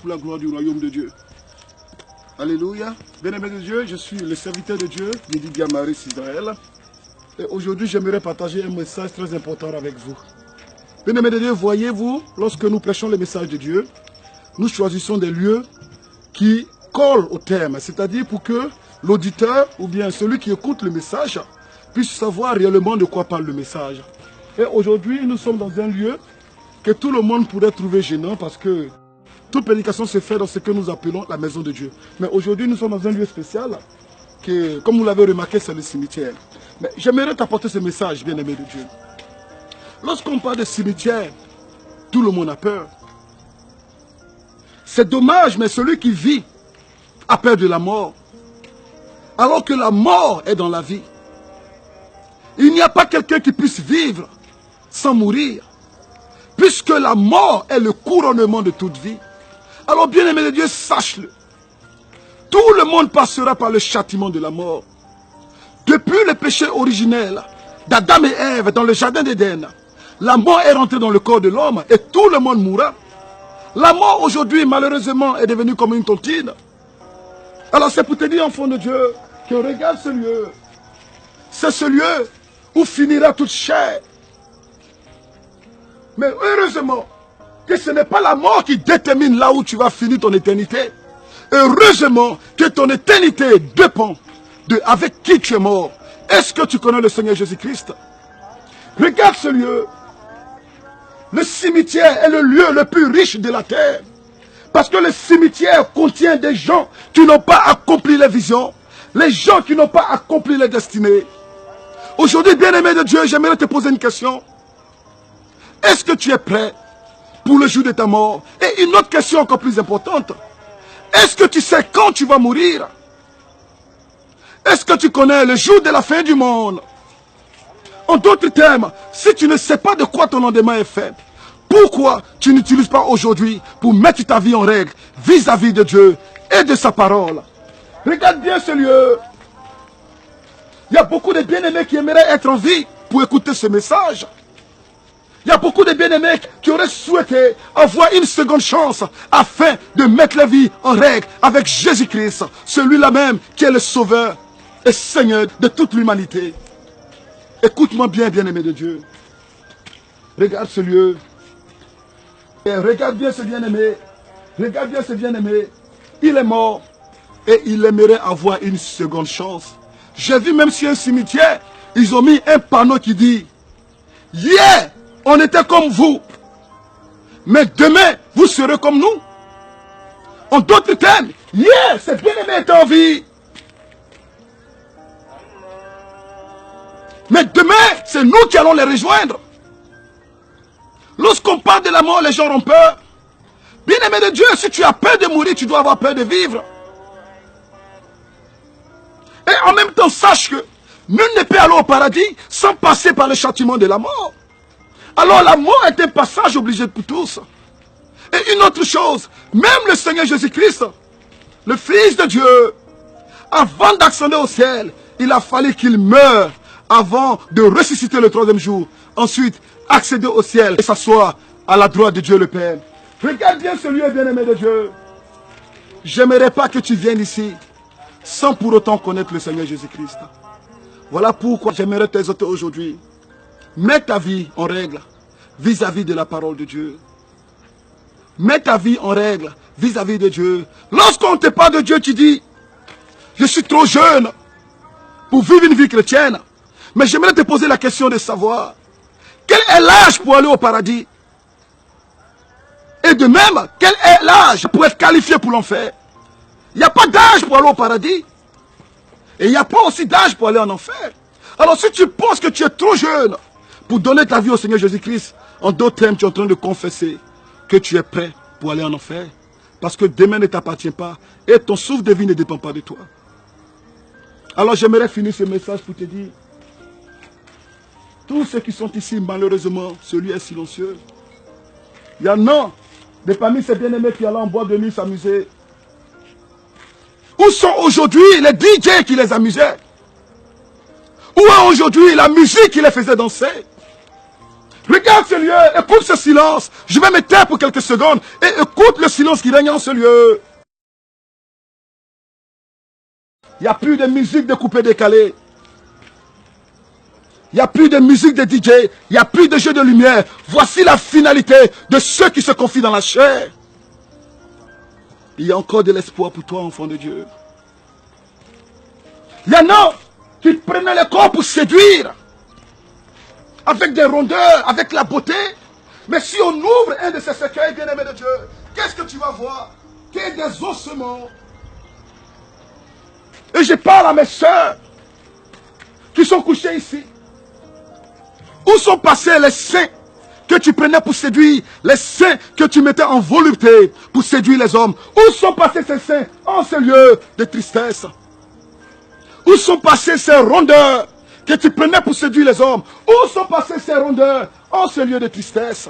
pour la gloire du royaume de Dieu. Alléluia. Bien-aimés de Dieu, je suis le serviteur de Dieu, Yedi Gamaris Israël. Et aujourd'hui, j'aimerais partager un message très important avec vous. Bien-aimés de Dieu, voyez-vous, lorsque nous prêchons le message de Dieu, nous choisissons des lieux qui collent au thème, c'est-à-dire pour que l'auditeur ou bien celui qui écoute le message puisse savoir réellement de quoi parle le message. Et aujourd'hui, nous sommes dans un lieu que tout le monde pourrait trouver gênant parce que toute prédication se fait dans ce que nous appelons la maison de Dieu. Mais aujourd'hui, nous sommes dans un lieu spécial que, comme vous l'avez remarqué, c'est le cimetière. Mais j'aimerais t'apporter ce message, bien-aimé de Dieu. Lorsqu'on parle de cimetière, tout le monde a peur. C'est dommage, mais celui qui vit a peur de la mort. Alors que la mort est dans la vie. Il n'y a pas quelqu'un qui puisse vivre sans mourir. Puisque la mort est le couronnement de toute vie. Alors bien-aimé de Dieu, sache-le. Tout le monde passera par le châtiment de la mort. Depuis le péché originel d'Adam et Ève dans le jardin d'Éden, la mort est rentrée dans le corps de l'homme et tout le monde mourra. La mort aujourd'hui, malheureusement, est devenue comme une tontine. Alors c'est pour te dire, enfant de Dieu, que regarde ce lieu. C'est ce lieu où finira toute chair. Mais heureusement que ce n'est pas la mort qui détermine là où tu vas finir ton éternité. Heureusement que ton éternité dépend de avec qui tu es mort. Est-ce que tu connais le Seigneur Jésus-Christ? Regarde ce lieu. Le cimetière est le lieu le plus riche de la terre. Parce que le cimetière contient des gens qui n'ont pas accompli les visions. Les gens qui n'ont pas accompli les destinées. Aujourd'hui, bien-aimé de Dieu, j'aimerais te poser une question. Est-ce que tu es prêt pour le jour de ta mort? Et une autre question encore plus importante. Est-ce que tu sais quand tu vas mourir? Est-ce que tu connais le jour de la fin du monde? En d'autres termes, si tu ne sais pas de quoi ton lendemain est fait, pourquoi tu n'utilises pas aujourd'hui pour mettre ta vie en règle vis-à-vis de Dieu et de sa parole? Regarde bien ce lieu. Il y a beaucoup de bien-aimés qui aimeraient être en vie pour écouter ce message. Il y a beaucoup de bien-aimés qui auraient souhaité avoir une seconde chance afin de mettre la vie en règle avec Jésus-Christ, celui-là même qui est le Sauveur et Seigneur de toute l'humanité. Écoute-moi bien, bien-aimé de Dieu. Regarde ce lieu. Et regarde bien ce bien-aimé. Regarde bien ce bien-aimé. Il est mort et il aimerait avoir une seconde chance. J'ai vu même sur un cimetière, ils ont mis un panneau qui dit « Hier, on était comme vous, mais demain, vous serez comme nous. » En d'autres termes, hier, ce bien-aimé est en vie. Mais demain, c'est nous qui allons les rejoindre. Lorsqu'on parle de la mort, les gens ont peur. Bien-aimé de Dieu, si tu as peur de mourir, tu dois avoir peur de vivre. Et en même temps, sache que nul ne peut aller au paradis sans passer par le châtiment de la mort. Alors la mort est un passage obligé pour tous. Et une autre chose, même le Seigneur Jésus-Christ, le Fils de Dieu, avant d'accéder au ciel, il a fallu qu'il meure avant de ressusciter le troisième jour. Ensuite, accéder au ciel et s'asseoir à la droite de Dieu le Père. Regarde bien ce lieu, bien-aimé de Dieu. J'aimerais pas que tu viennes ici sans pour autant connaître le Seigneur Jésus-Christ. Voilà pourquoi j'aimerais t'exhorter aujourd'hui. Mets ta vie en règle vis-à-vis de la parole de Dieu. Mets ta vie en règle vis-à-vis de Dieu. Lorsqu'on te parle de Dieu, tu dis, je suis trop jeune pour vivre une vie chrétienne. Mais j'aimerais te poser la question de savoir, quel est l'âge pour aller au paradis? Et de même, quel est l'âge pour être qualifié pour l'enfer? Il n'y a pas d'âge pour aller au paradis. Et il n'y a pas aussi d'âge pour aller en enfer. Alors si tu penses que tu es trop jeune pour donner ta vie au Seigneur Jésus-Christ, en d'autres termes, tu es en train de confesser que tu es prêt pour aller en enfer. Parce que demain ne t'appartient pas et ton souffle de vie ne dépend pas de toi. Alors j'aimerais finir ce message pour te dire, tous ceux qui sont ici, malheureusement, celui est silencieux. Il y en a de parmi ces bien-aimés qui allaient en boîte de nuit s'amuser. Où sont aujourd'hui les DJ qui les amusaient? Où est aujourd'hui la musique qui les faisait danser? Regarde ce lieu, écoute ce silence. Je vais me taire pour quelques secondes et écoute le silence qui règne en ce lieu. Il n'y a plus de musique de coupé-décalé. Il n'y a plus de musique de DJ. Il n'y a plus de jeu de lumière. Voici la finalité de ceux qui se confient dans la chair. Il y a encore de l'espoir pour toi, enfant de Dieu. Il y en a qui prenaient le corps pour séduire. Avec des rondeurs, avec la beauté. Mais si on ouvre un de ces cercueils, bien-aimés de Dieu, qu'est-ce que tu vas voir? Qu'il y a des ossements. Et je parle à mes soeurs qui sont couchées ici. Où sont passés les saints que tu prenais pour séduire, les saints que tu mettais en volupté pour séduire les hommes? Où sont passés ces saints en ce lieu de tristesse? Où sont passés ces rondeurs que tu prenais pour séduire les hommes? Où sont passés ces rondeurs en ce lieu de tristesse?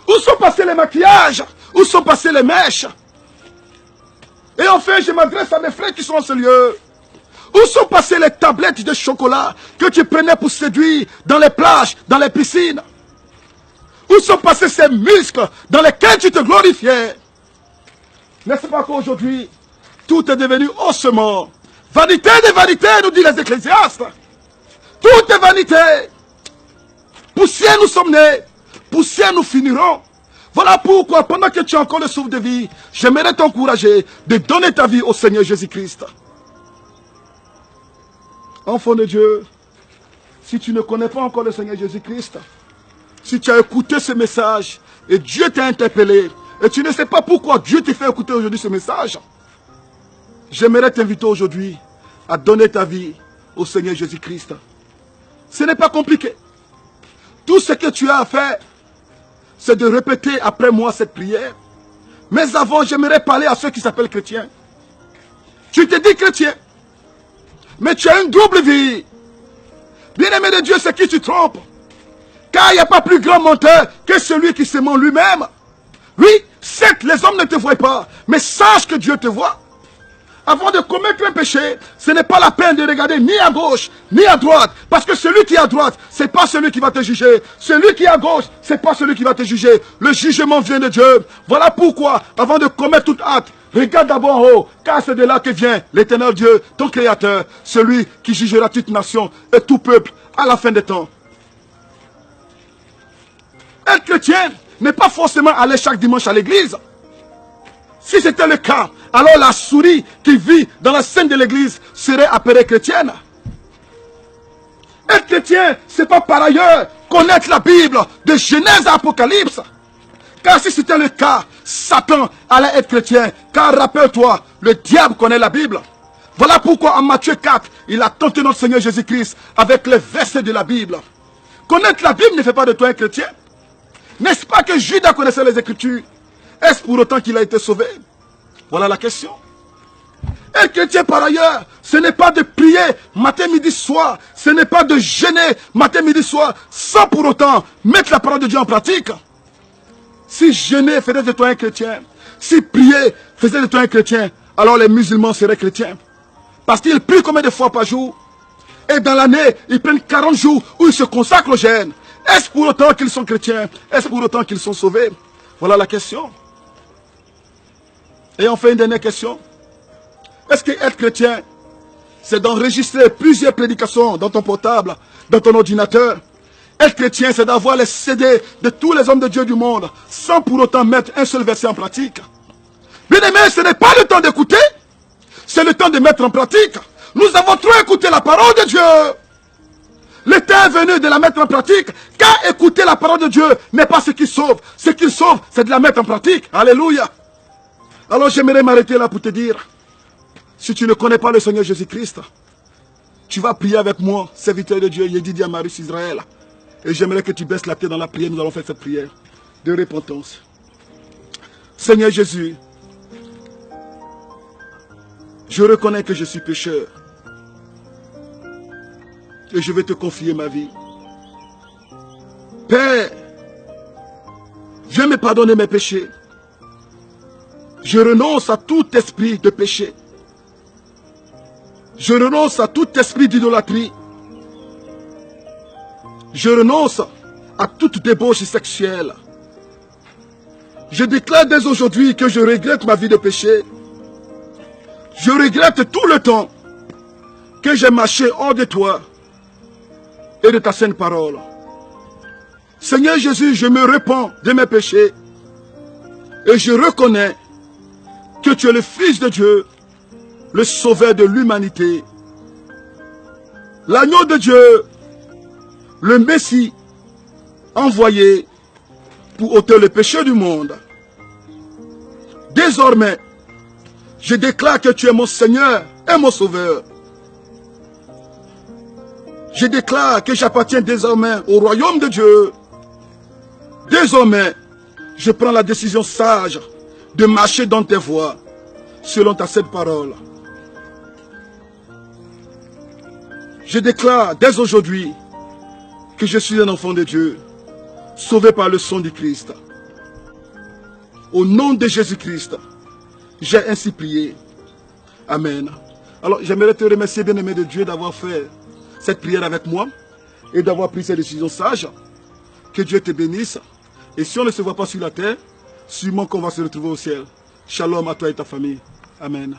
Où sont passés les maquillages? Où sont passés les mèches? Et enfin, je m'adresse à mes frères qui sont en ce lieu. Où sont passées les tablettes de chocolat que tu prenais pour séduire dans les plages, dans les piscines? Où sont passés ces muscles dans lesquels tu te glorifiais? N'est-ce pas qu'aujourd'hui, tout est devenu ossement? Vanité de vanités, nous disent les ecclésiastes. Tout est vanité. Poussière nous sommes nés, poussière nous finirons. Voilà pourquoi, pendant que tu as encore le souffle de vie, j'aimerais t'encourager de donner ta vie au Seigneur Jésus-Christ. Enfant de Dieu, si tu ne connais pas encore le Seigneur Jésus-Christ, si tu as écouté ce message et Dieu t'a interpellé, et tu ne sais pas pourquoi Dieu t'a fait écouter aujourd'hui ce message, j'aimerais t'inviter aujourd'hui à donner ta vie au Seigneur Jésus-Christ. Ce n'est pas compliqué. Tout ce que tu as à faire, c'est de répéter après moi cette prière. Mais avant, j'aimerais parler à ceux qui s'appellent chrétiens. Tu te dis chrétien, mais tu as une double vie. Bien-aimé de Dieu, c'est qui tu trompes. Car il n'y a pas plus grand menteur que celui qui se ment lui-même. Oui, certes, les hommes ne te voient pas, mais sache que Dieu te voit. Avant de commettre un péché, ce n'est pas la peine de regarder ni à gauche, ni à droite. Parce que celui qui est à droite, ce n'est pas celui qui va te juger. Celui qui est à gauche, ce n'est pas celui qui va te juger. Le jugement vient de Dieu. Voilà pourquoi, avant de commettre tout acte, regarde d'abord en haut, car c'est de là que vient l'Éternel Dieu, ton Créateur, celui qui jugera toute nation et tout peuple à la fin des temps. Être chrétien n'est pas forcément aller chaque dimanche à l'église. Si c'était le cas, alors la souris qui vit dans la scène de l'église serait appelée chrétienne. Être chrétien, c'est pas par ailleurs connaître la Bible de Genèse à Apocalypse. Car si c'était le cas, Satan allait être chrétien. Car rappelle-toi, le diable connaît la Bible. Voilà pourquoi en Matthieu 4, il a tenté notre Seigneur Jésus-Christ avec les versets de la Bible. Connaître la Bible ne fait pas de toi un chrétien. N'est-ce pas que Judas connaissait les Écritures? Est-ce pour autant qu'il a été sauvé? Voilà la question. Être chrétien par ailleurs, ce n'est pas de prier matin, midi, soir. Ce n'est pas de jeûner matin, midi, soir, sans pour autant mettre la parole de Dieu en pratique. Si jeûner faisait de toi un chrétien, si prier faisait de toi un chrétien, alors les musulmans seraient chrétiens. Parce qu'ils prient combien de fois par jour? Et dans l'année, ils prennent 40 jours où ils se consacrent au jeûne. Est-ce pour autant qu'ils sont chrétiens? Est-ce pour autant qu'ils sont sauvés? Voilà la question. Et enfin, une dernière question. Est-ce que être chrétien, c'est d'enregistrer plusieurs prédications dans ton portable, dans ton ordinateur? Être chrétien, c'est d'avoir les CD de tous les hommes de Dieu du monde, sans pour autant mettre un seul verset en pratique. Bien aimé, ce n'est pas le temps d'écouter, c'est le temps de mettre en pratique. Nous avons trop écouté la parole de Dieu. Le temps est venu de la mettre en pratique, car écouter la parole de Dieu n'est pas ce qui sauve. Ce qui sauve, c'est de la mettre en pratique. Alléluia. Alors j'aimerais m'arrêter là pour te dire, si tu ne connais pas le Seigneur Jésus-Christ, tu vas prier avec moi, serviteur de Dieu, Yedidia Marius Israël. Et j'aimerais que tu baisses la tête dans la prière, nous allons faire cette prière de repentance. Seigneur Jésus, je reconnais que je suis pécheur. Et je vais te confier ma vie. Père, viens me pardonner mes péchés. Je renonce à tout esprit de péché. Je renonce à tout esprit d'idolâtrie. Je renonce à toute débauche sexuelle. Je déclare dès aujourd'hui que je regrette ma vie de péché. Je regrette tout le temps que j'ai marché hors de toi et de ta sainte parole. Seigneur Jésus, je me repens de mes péchés et je reconnais que tu es le Fils de Dieu, le Sauveur de l'humanité, l'agneau de Dieu, le Messie envoyé pour ôter le péché du monde. Désormais, je déclare que tu es mon Seigneur et mon Sauveur. Je déclare que j'appartiens désormais au royaume de Dieu. Désormais, je prends la décision sage de marcher dans tes voies, selon ta sainte parole. Je déclare dès aujourd'hui que je suis un enfant de Dieu, sauvé par le sang du Christ. Au nom de Jésus-Christ, j'ai ainsi prié. Amen. Alors, j'aimerais te remercier, bien-aimé de Dieu, d'avoir fait cette prière avec moi et d'avoir pris cette décision sage. Que Dieu te bénisse. Et si on ne se voit pas sur la terre, sûrement qu'on va se retrouver au ciel. Shalom à toi et ta famille. Amen.